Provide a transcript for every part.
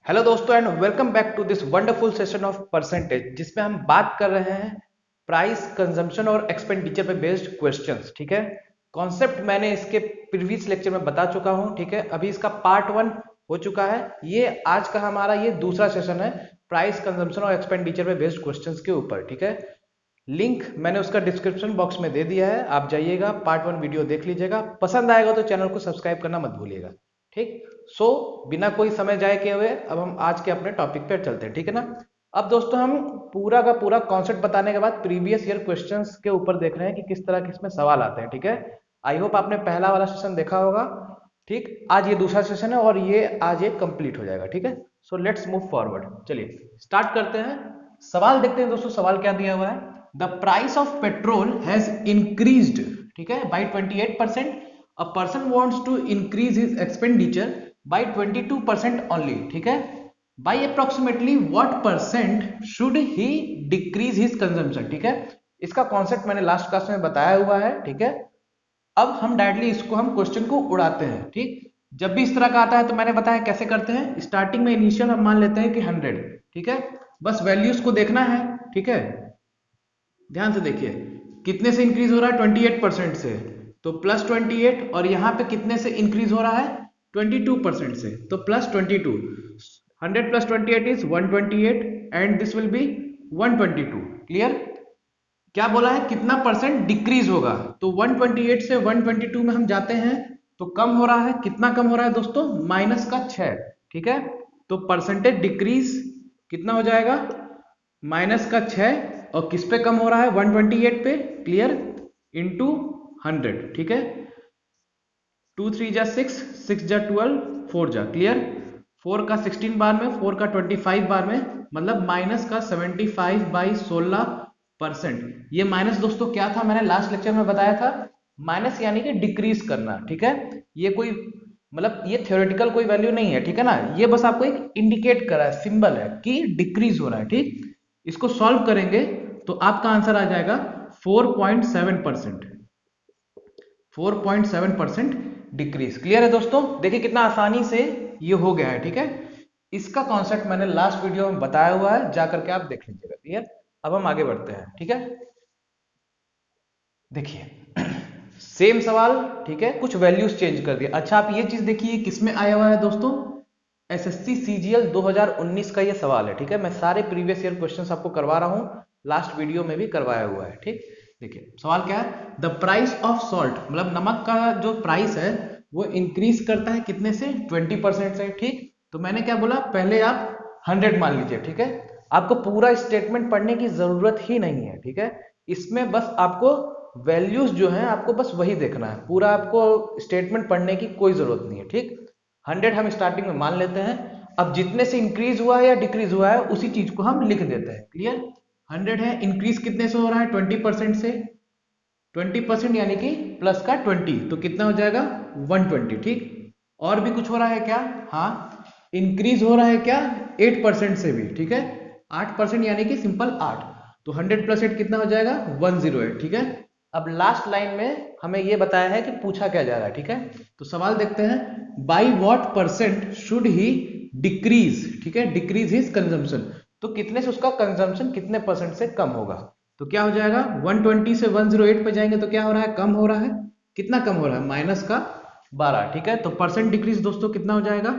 Hello दोस्तों and welcome back to this wonderful session of percentage जिसमें हम बात कर रहे हैं प्राइस कंजम्पशन और एक्सपेंडिचर पे बेस्ड क्वेश्चंस। ठीक है, कॉन्सेप्ट मैंने इसके प्रीवियस लेक्चर में बता चुका हूं। ठीक है, अभी इसका पार्ट 1 हो चुका है। ये आज का हमारा ये दूसरा सेशन है प्राइस कंजम्पशन और एक्सपेंडिचर पे बेस्ड क्वेश्चंस के ऊपर। ठीक है, लिंक मैंने उसका डिस्क्रिप्शन बॉक्स में दे दिया है, आप जाइएगा पार्ट 1 वीडियो देख लीजिएगा। पसंद आएगा तो चैनल को सब्सक्राइब करना मत भूलिएगा। ठीक, बिना कोई समय जाए किए हुए अब हम आज के अपने टॉपिक पर चलते हैं। ठीक है ना। अब दोस्तों हम पूरा का पूरा कॉन्सेप्ट बताने के बाद प्रीवियस ईयर क्वेश्चंस के ऊपर देख रहे हैं कि किस तरह के इसमें सवाल आते हैं। ठीक है, आई होप आपने पहला वाला सेशन देखा होगा। ठीक, आज ये दूसरा सेशन है और ये आज ये कंप्लीट हो जाएगा। ठीक है, सो लेट्स मूव फॉरवर्ड। चलिए स्टार्ट करते हैं। सवाल देखते हैं दोस्तों, सवाल क्या दिया हुआ है। The price of petrol has increased, ठीक है, by 28%। A person wants to increase his expenditure by 22% only. ठीक है, by approximately what percent should he decrease his consumption. ठीक है, इसका कॉन्सेप्ट मैंने लास्ट क्लास में बताया हुआ है। ठीक है, अब हम डायरेक्टली इसको हम क्वेश्चन को उड़ाते हैं। ठीक, जब भी इस तरह का आता है तो मैंने बताया कैसे करते हैं। स्टार्टिंग में इनिशियल हम मान लेते हैं कि 100। ठीक है, बस वैल्यूज को देखना है। ठीक है, ध्यान से देखिए कितने से इंक्रीज हो रहा है, 28% से, तो प्लस 28। और यहां पे कितने से इंक्रीज हो रहा है, 22% से, तो plus 22। 100 plus 28 is 128 and this will be 122। Clear? क्या बोला है, कितना परसेंट डिक्रीज होगा, तो 128 से 122 में हम जाते हैं तो कम हो रहा है। कितना कम हो रहा है दोस्तों, माइनस का 6। ठीक है, तो परसेंटेज डिक्रीज कितना हो जाएगा, माइनस का 6। और किस पे कम हो रहा है, 128 पे। क्लियर? इंटू 100। ठीक है, 2 3 जा 6, 6 जा 12, 4 जा। क्लियर? 4 का 16 बार में, 4 का 25 बार में, मतलब माइनस का 75 बाई 16%। ये माइनस दोस्तों क्या था, मैंने लास्ट लेक्चर में बताया था, माइनस यानी कि डिक्रीज करना। ठीक है, ये कोई मतलब ये थ्योरेटिकल कोई वैल्यू नहीं है। ठीक है ना, ये बस आपको एक इंडिकेट कर रहा है, सिंबल है कि डिक्रीज हो रहा है। ठीक, इसको सॉल्व करेंगे तो आपका आंसर आ जाएगा 4.7%। 4.7% डिक्रीज। क्लियर है दोस्तों? देखिए कितना आसानी से ये हो गया है। ठीक है, इसका कॉन्सेप्ट मैंने लास्ट वीडियो में बताया हुआ है, जाकर के आप देख लीजिएगा। क्लियर? अब हम आगे बढ़ते हैं। ठीक है, देखिए सेम सवाल। ठीक है, कुछ वैल्यूज चेंज कर दिया। अच्छा आप ये चीज देखिए किसमें आया हुआ है दोस्तों, एसएससी सीजीएल 2019 का ये सवाल है। ठीक है, मैं सारे प्रीवियस ईयर क्वेश्चंस आपको करवा रहा हूं, लास्ट वीडियो में भी करवाया हुआ है। ठीक, देखिए सवाल क्या है, द प्राइस ऑफ सॉल्ट, मतलब नमक का जो प्राइस है वो इंक्रीज करता है कितने से, 20% से। ठीक, तो मैंने क्या बोला, पहले आप 100 मान लीजिए। ठीक है, आपको पूरा स्टेटमेंट पढ़ने की जरूरत ही नहीं है। ठीक है, इसमें बस आपको वैल्यूज जो है आपको बस वही देखना है, पूरा आपको स्टेटमेंट पढ़ने की कोई जरूरत नहीं है। ठीक, 100 हम स्टार्टिंग में मान लेते हैं। अब जितने से इंक्रीज हुआ है या डिक्रीज हुआ है उसी चीज को हम लिख देते हैं। क्लियर? 100 है, इंक्रीज कितने से हो रहा है, 20% से। 20% यानी कि प्लस का 20, तो कितना हो जाएगा, 120। ठीक, और भी कुछ हो रहा है क्या, हाँ, इंक्रीज हो रहा है क्या, 8% से भी। ठीक है, 8% यानी कि सिंपल 8, तो 100 प्लस 8 कितना हो जाएगा, 108। ठीक है, अब लास्ट लाइन में हमें यह बताया है कि पूछा क्या जा रहा है। ठीक है, तो सवाल देखते हैं, by what percent should he decrease. ठीक है, डिक्रीज हिज कंजम्पशन, तो कितने से उसका कंजम्पशन कितने परसेंट से कम होगा, तो क्या हो जाएगा, 120 से 108 पे जाएंगे तो क्या हो रहा है, कम हो रहा है। कितना कम हो रहा है, माइनस का 12। ठीक है, तो परसेंट डिक्रीज दोस्तों कितना हो जाएगा,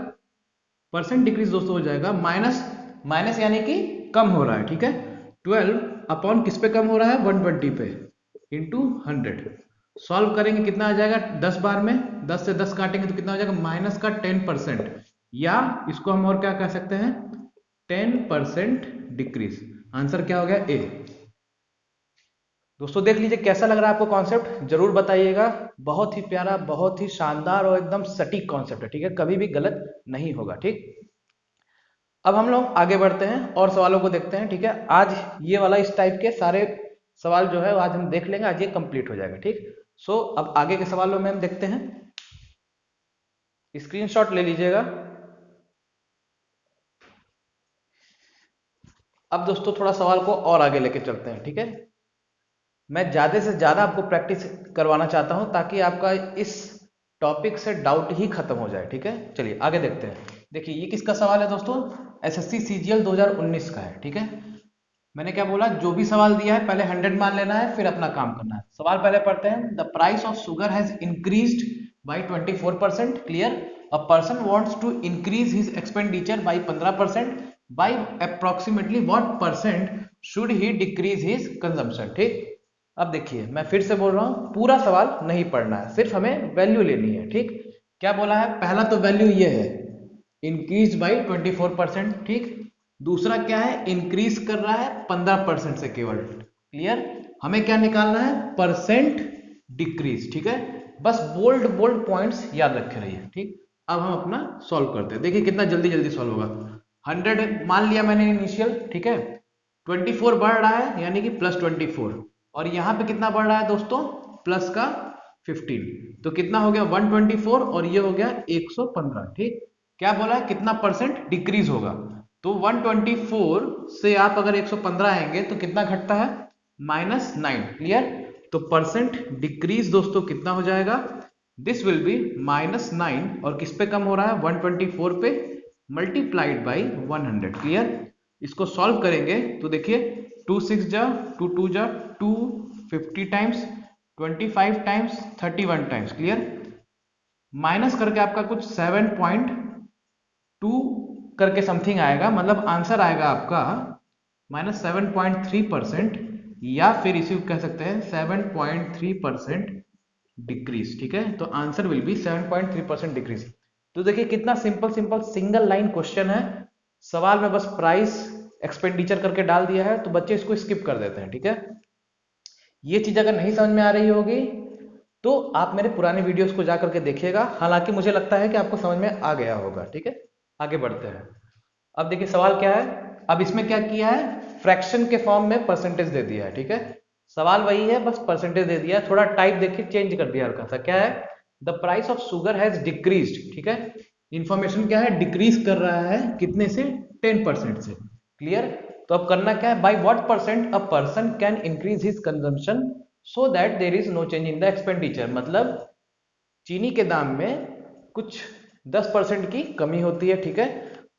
परसेंट डिक्रीज दोस्तों हो जाएगा माइनस, माइनस यानी कि कम हो रहा है। ठीक है, 12 अपॉन किस पे कम हो रहा है, 120 पे, इंटू 100। सॉल्व करेंगे कितना आ जाएगा, 10 बार में 10 से 10 काटेंगे तो कितना हो जाएगा, माइनस का 10%, या इसको हम और क्या कह सकते हैं, 10% डिक्रीज। आंसर क्या हो गया, ए। दोस्तों देख लीजिए कैसा लग रहा है आपको कॉन्सेप्ट, जरूर बताइएगा। बहुत ही प्यारा, बहुत ही शानदार और एकदम सटीक कॉन्सेप्ट है। ठीक है, कभी भी गलत नहीं होगा। ठीक, अब हम लोग आगे बढ़ते हैं और सवालों को देखते हैं। ठीक है, आज ये वाला इस टाइप के सारे सवाल जो है आज हम देख लेंगे, आज ये कंप्लीट हो जाएगा। ठीक, अब आगे के सवालों में हम देखते हैं, स्क्रीनशॉट ले लीजिएगा। अब दोस्तों थोड़ा सवाल को और आगे लेके चलते हैं। ठीक है, मैं ज्यादा से ज्यादा आपको प्रैक्टिस करवाना चाहता हूं ताकि आपका इस टॉपिक से डाउट ही खत्म हो जाए। ठीक है, चलिए आगे देखते हैं। देखिए ये किसका सवाल है दोस्तों, एसएससी सीजीएल 2019 का है, ठीक है। मैंने क्या बोला, जो भी सवाल दिया है पहले 100 मान लेना है, फिर अपना काम करना है। सवाल पहले पढ़ते हैं। The price of sugar has increased by 24%, clear. A person wants to increase his expenditure by 15%, by approximately what percent should he decrease his consumption, ठीक। अब देखिए मैं फिर से बोल रहा हूं, पूरा सवाल नहीं पढ़ना है, सिर्फ हमें वैल्यू लेनी है, ठीक। क्या बोला है, पहला तो वैल्यू ये है, इंक्रीज बाई 24%, ठीक। दूसरा क्या है, इंक्रीज कर रहा है 15% से केवल, क्लियर। हमें क्या निकालना है, परसेंट डिक्रीज, ठीक है। बस बोल्ड बोल्ड पॉइंट्स याद रखे रहिए, ठीक। अब हम अपना सॉल्व करते हैं, देखिए कितना जल्दी जल्दी सॉल्व होगा। 100 मान लिया मैंने इनिशियल, ठीक है। 24 बढ़ रहा है यानी कि प्लस 24, और यहाँ पे कितना बढ़ रहा है दोस्तों, प्लस का 15, तो कितना हो गया 124, और ये हो गया 115, ठीक। क्या बोला है, कितना परसेंट डिक्रीज होगा, तो 124 से आप अगर 115 आएंगे तो कितना घटता है, -9, क्लियर। तो परसेंट डिक्रीज दोस्तों कितना हो जाएगा, दिस विल बी -9, और किस पे कम हो रहा है, 124 पे मल्टीप्लाइड बाई 100, क्लियर। इसको सॉल्व करेंगे तो देखिए 2 6 जा 2 2 जा 2, 50 times, 25 times, 31 times, clear. Minus करके आपका कुछ 7.2 करके समथिंग आएगा, मतलब आंसर आएगा आपका -7.3%, या फिर इसी को कह सकते हैं 7.3% डिक्रीज, ठीक है। तो आंसर विल बी 7.3% डिक्रीज। तो देखिए कितना simple simple single line question है। सवाल में बस प्राइस एक्सपेंडिचर करके डाल दिया है, तो बच्चे इसको स्किप कर देते हैं, ठीक है। ये चीज अगर नहीं समझ में आ रही होगी तो आप मेरे पुराने वीडियोस को जाकर के देखिएगा, हालांकि मुझे लगता है कि आपको समझ में आ गया होगा, ठीक है। आगे बढ़ते हैं। अब देखिए सवाल क्या है, अब इसमें क्या किया है, फ्रैक्शन के फॉर्म में परसेंटेज दे दिया है, ठीक है। सवाल वही है, बस परसेंटेज दे दिया, थोड़ा टाइप देखिए चेंज कर दिया हल्का सा। क्या है, the price of sugar has decreased, ठीक है। इंफॉर्मेशन क्या है, डिक्रीज कर रहा है कितने से, 10% से, क्लियर। तो अब करना क्या है, by what percent a person can increase his consumption so that there is no change in the expenditure, मतलब चीनी के दाम में कुछ 10% की कमी होती है, ठीक है।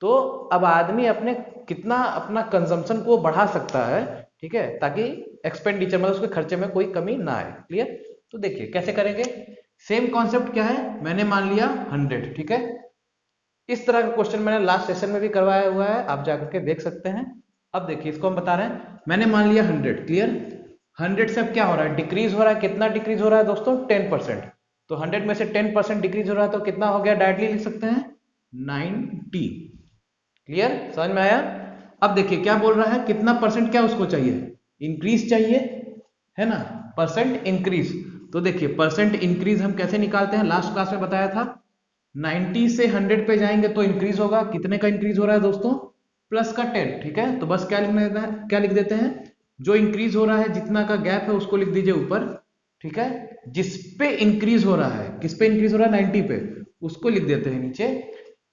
तो अब आदमी अपने कितना अपना कंजम्पशन को बढ़ा सकता है, ठीक है, ताकि एक्सपेंडिचर मतलब उसके खर्चे में कोई कमी ना आए, क्लियर। तो देखिए कैसे करेंगे, सेम कॉन्सेप्ट क्या है, मैंने मान लिया 100, ठीक है। इस तरह का क्वेश्चन मैंने लास्ट सेशन में भी करवाया हुआ है, आप जाकर के देख सकते हैं। अब देखिए इसको हम बता रहे हैं, मैंने मान लिया 100, क्लियर। 100 से अब क्या हो रहा है, डिक्रीज हो रहा है, कितना डिक्रीज हो रहा है दोस्तों, 10%। तो 100 में से 10% डिक्रीज हो रहा है तो कितना हो गया, डायरेक्टली लिख सकते हैं 90, क्लियर, समझ में आया। अब देखिए क्या बोल रहा है, कितना परसेंट क्या उसको चाहिए, इंक्रीज चाहिए, है ना, परसेंट इंक्रीज। तो देखिए परसेंट इंक्रीज हम कैसे निकालते हैं, लास्ट क्लास में बताया था। 90 से 100 पे जाएंगे तो इंक्रीज होगा, कितने का इंक्रीज हो रहा है दोस्तों, प्लस का 10, ठीक है। तो बस क्या लिखना है, क्या लिख देते हैं, जो इंक्रीज हो रहा है जितना का गैप है उसको लिख दीजिए ऊपर, ठीक है। जिस पे इंक्रीज हो रहा है, किस पे इंक्रीज हो रहा है, 90 पे, उसको लिख देते हैं नीचे,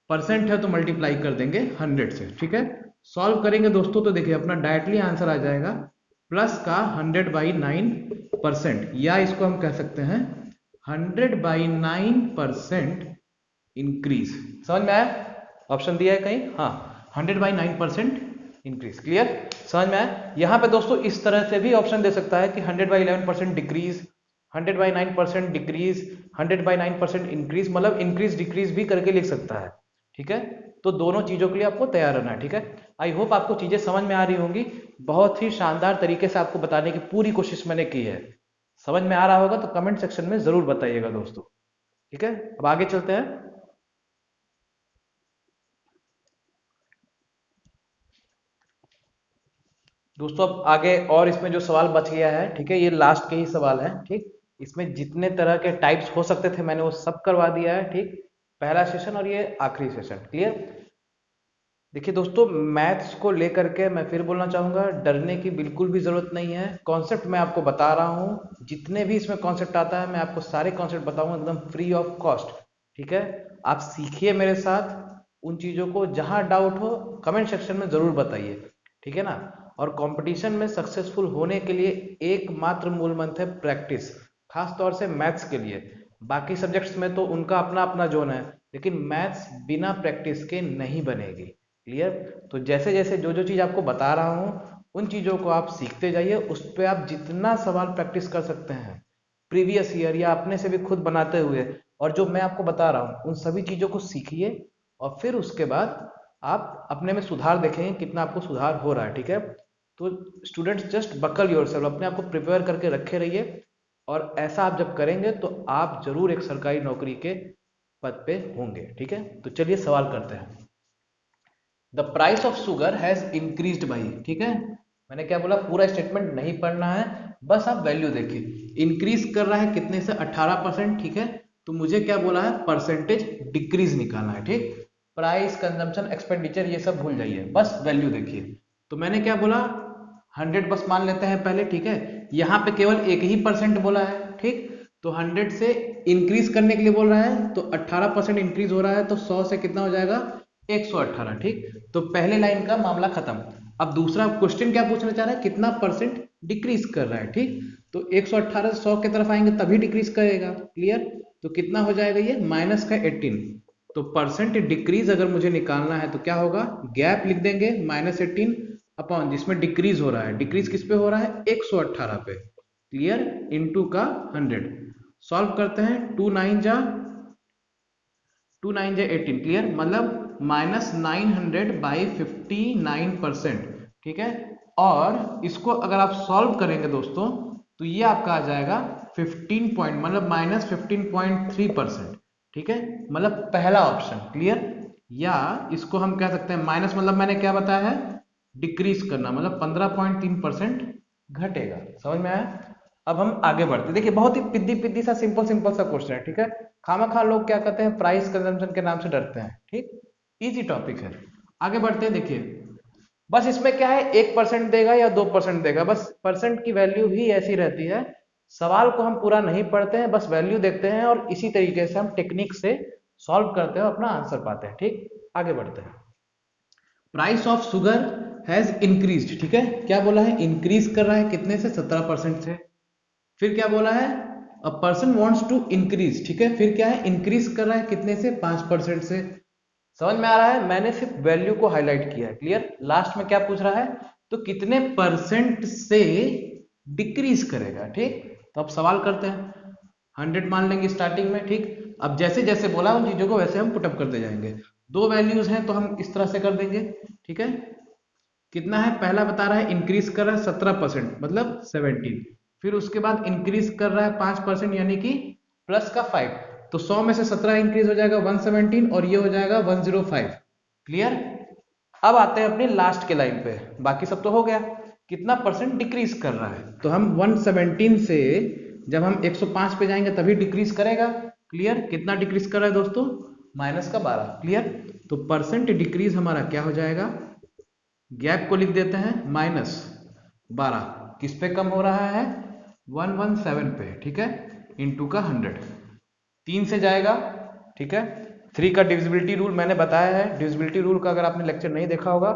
परसेंट है तो मल्टीप्लाई कर देंगे 100 से, ठीक है। सॉल्व करेंगे दोस्तों तो देखिए अपना डायरेक्टली आंसर आ जाएगा प्लस का 100/9%, या इसको हम कह सकते हैं 100/9% इंक्रीज। समझ में आया, ऑप्शन दिया है कहीं, हाँ 100/9% इंक्रीज, क्लियर, समझ में आया। यहां पे दोस्तों इस तरह से भी ऑप्शन दे सकता है कि 100/11% डिक्रीज, 100/9% डिक्रीज, 100/9% इंक्रीज, मतलब इंक्रीज डिक्रीज भी करके लिख सकता है, ठीक है। तो दोनों चीजों के लिए आपको तैयार रहना है, ठीक है। आई होप आपको चीजें समझ में आ रही होंगी, बहुत ही शानदार तरीके से आपको बताने की पूरी कोशिश मैंने की है। समझ में आ रहा होगा तो कमेंट सेक्शन में जरूर बताइएगा दोस्तों, ठीक है। अब आगे चलते हैं। दोस्तों अब आगे और इसमें जो सवाल बच गया है, ठीक है, ये लास्ट के ही सवाल है, ठीक। इसमें जितने तरह के टाइप्स हो सकते थे मैंने वो सब करवा दिया है, ठीक। पहला सेशन और ये आखिरी सेशन, क्लियर। देखिए दोस्तों मैथ्स को लेकर के मैं फिर बोलना चाहूंगा, डरने की बिल्कुल भी जरूरत नहीं है। कॉन्सेप्ट मैं आपको बता रहा हूँ, जितने भी इसमें कॉन्सेप्ट आता है मैं आपको सारे कॉन्सेप्ट बताऊंगा एकदम फ्री ऑफ कॉस्ट, ठीक है। आप सीखिए मेरे साथ उन चीजों को, जहां डाउट हो कमेंट सेक्शन में जरूर बताइए, ठीक है ना। और कंपटीशन में सक्सेसफुल होने के लिए एकमात्र मूल मंत्र है प्रैक्टिस, खास तौर से मैथ्स के लिए। बाकी सब्जेक्ट्स में तो उनका अपना अपना जोन है, लेकिन मैथ्स बिना प्रैक्टिस के नहीं बनेगी। क्लियर? तो जैसे जैसे जो जो चीज़ आपको बता रहा हूँ उन चीज़ों को आप सीखते जाइए, उस पर आप जितना सवाल प्रैक्टिस कर सकते हैं प्रीवियस ईयर या अपने से भी खुद बनाते हुए, और जो मैं आपको बता रहा हूँ उन सभी चीज़ों को सीखिए, और फिर उसके बाद आप अपने में सुधार देखेंगे कितना आपको सुधार हो रहा है। ठीक है? तो स्टूडेंट्स जस्ट बकल योरसेल्फ, अपने आप को प्रिपेयर करके रखे रहिए, और ऐसा आप जब करेंगे तो आप जरूर एक सरकारी नौकरी के पद पे होंगे। ठीक है? तो चलिए सवाल करते हैं। The price of sugar has increased by, ठीक है, मैंने क्या बोला, पूरा स्टेटमेंट नहीं पढ़ना है, बस आप वैल्यू देखिए। इंक्रीज कर रहा है कितने से? 18%। ठीक है? तो मुझे क्या बोला है? परसेंटेज डिक्रीज निकालना है। ठीक? प्राइस, कंजम्पशन, एक्सपेंडिचर ये सब भूल जाइए, बस वैल्यू देखिए। तो मैंने क्या बोला? 100 बस मान लेते हैं पहले। ठीक है? यहाँ पे केवल एक ही परसेंट बोला है। ठीक? तो 100 से इंक्रीज करने के लिए बोल रहा है, तो 18% इंक्रीज हो रहा है, तो 100 से कितना हो जाएगा? 118। ठीक? तो पहले लाइन का मामला खत्म। अब दूसरा क्वेश्चन क्या पूछना चाह रहा है? कितना परसेंट डिक्रीज कर रहा है। ठीक? तो 118 से 100 की तरफ आएंगे तभी डिक्रीज करेगा। क्लियर? तो कितना हो जाएगा ये? माइनस का 18। तो परसेंट डिक्रीज अगर मुझे निकालना है तो क्या होगा? गैप लिख देंगे, -18 अपॉन जिसमें डिक्रीज हो रहा है। डिक्रीज किस पे हो रहा है? 118 पे। क्लियर? इनटू का 100। सॉल्व करते हैं। 2 9 जा 18। क्लियर? मतलब -900/59%। ठीक है? और इसको अगर आप सॉल्व करेंगे दोस्तों तो ये आपका आ जाएगा 15 पॉइंट, मतलब -15.3%। ठीक है? मतलब पहला ऑप्शन। क्लियर? या इसको हम कह सकते हैं माइनस, मतलब मैंने क्या बताया है? डिक्रीज करना, मतलब 15.3% घटेगा। समझ में आया? अब हम आगे बढ़ते, देखिए बहुत ही पिद्दी पिद्दी सा सिंपल सिंपल सा क्वेश्चन है। ठीक है? खामा लोग क्या कहते हैं? प्राइस कंजम्पशन के नाम से डरते हैं। ठीक? इजी टॉपिक है। आगे बढ़ते हैं। देखिए बस इसमें क्या है, 1% देगा या 2% देगा, बस परसेंट की वैल्यू ही ऐसी रहती है। सवाल को हम पूरा नहीं पढ़ते हैं, बस वैल्यू देखते हैं और इसी तरीके से हम टेक्निक से सॉल्व करते हैं, अपना आंसर पाते हैं। ठीक? आगे बढ़ते हैं। Price of sugar has increased. ठीक है? क्या बोला है? इंक्रीज कर रहा है कितने से? 17% से। फिर क्या बोला है? A person wants to increase. ठीक है? फिर क्या है? इंक्रीज कर रहा है कितने से? 5% से। समझ में आ रहा है? मैंने सिर्फ वैल्यू को हाईलाइट किया है। क्लियर? लास्ट में क्या पूछ रहा है? तो कितने परसेंट से डिक्रीज करेगा। ठीक? तो अब सवाल करते हैं। 100 मान लेंगे स्टार्टिंग में। ठीक? अब जैसे जैसे बोला उन चीजों को वैसे हम पुटअप करते जाएंगे। दो वैल्यूज हैं तो हम इस तरह से कर देंगे। ठीक है? कितना है? पहला बता रहा है इंक्रीज कर रहा है 17%, मतलब 17। फिर उसके बाद इंक्रीज कर रहा है 5%, यानी कि प्लस का 5। तो 100 में से 17 इंक्रीज हो जाएगा 117, और ये हो जाएगा 105। क्लियर? अब आते हैं अपनी लास्ट के लाइन पे। बाकी सब तो हो गया। कितना परसेंट डिक्रीज कर रहा है? तो हम 117 से जब हम 105 पे जाएंगे तभी डिक्रीज करेगा। क्लियर? कितना डिक्रीज कर रहा है दोस्तों? -12। क्लियर? तो परसेंट डिक्रीज हमारा क्या हो जाएगा? गैप को लिख देते हैं -12। किस पे कम हो रहा है? 117 पे। ठीक है? इनटू का 100। 3 से जाएगा। ठीक है? 3 का डिविजिबिलिटी रूल मैंने बताया है। डिविजिबिलिटी रूल का अगर आपने लेक्चर नहीं देखा होगा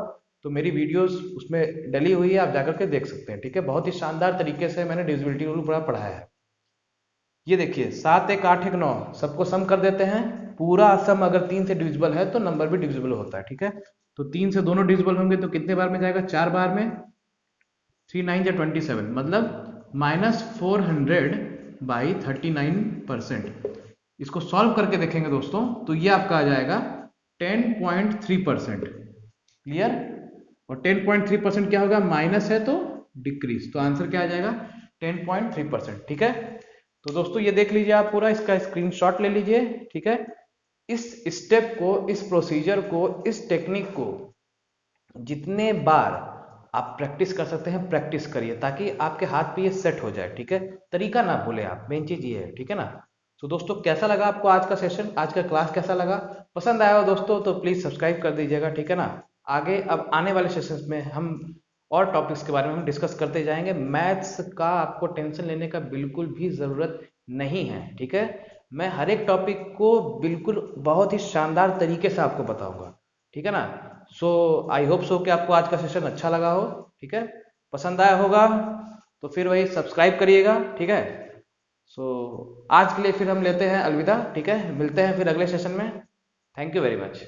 तो मेरी वीडियोस उसमें डली हुई है, आप जाकर के देख सकते हैं। ठीक है? बहुत ही शानदार तरीके से मैंने डिविजिबिलिटी रूल पूरा पढ़ाया है। ये देखिए 7 1 8 1 9 सबको सम कर देते हैं। पूरा सम अगर 3 से डिविजिबल है तो नंबर भी डिविजिबल होता है। ठीक है? तो 3 से दोनों डिविजिबल होंगे तो कितने बार में जाएगा? 4 बार में। 3 9 जा 27, मतलब -400/39%। इसको सॉल्व करके देखेंगे दोस्तों तो ये आपका आ जाएगा 10.3%। क्लियर? और 10.3% क्या होगा? माइनस है तो डिक्रीज, तो आंसर क्या आ जाएगा? 10.3%। ठीक है? तो दोस्तों ये देख लीजिए, आप पूरा इसका स्क्रीनशॉट ले लीजिए। ठीक है? इस स्टेप को, इस प्रोसीजर को, इस टेक्निक को जितने बार आप प्रैक्टिस कर सकते हैं प्रैक्टिस करिए, ताकि आपके हाथ पे ये सेट हो जाए। ठीक है? तरीका ना भूलें आप, मेन चीज ये है। ठीक है ना? तो दोस्तों कैसा लगा आपको आज का सेशन, आज का क्लास कैसा लगा? पसंद आया हो दोस्तों तो प्लीज सब्सक्राइब कर दीजिएगा। ठीक है ना? आगे अब आने वाले सेशंस में हम और टॉपिक्स के बारे में हम डिस्कस करते जाएंगे। मैथ्स का आपको टेंशन लेने का बिल्कुल भी जरूरत नहीं है। ठीक है? मैं हर एक टॉपिक को बिल्कुल बहुत ही शानदार तरीके से आपको बताऊंगा। ठीक है ना? सो आई होप सो कि आपको आज का सेशन अच्छा लगा हो। ठीक है? पसंद आया होगा तो फिर वही सब्सक्राइब करिएगा। ठीक है? सो आज के लिए फिर हम लेते हैं अलविदा, ठीक है, मिलते हैं फिर अगले सेशन में। Thank you very much.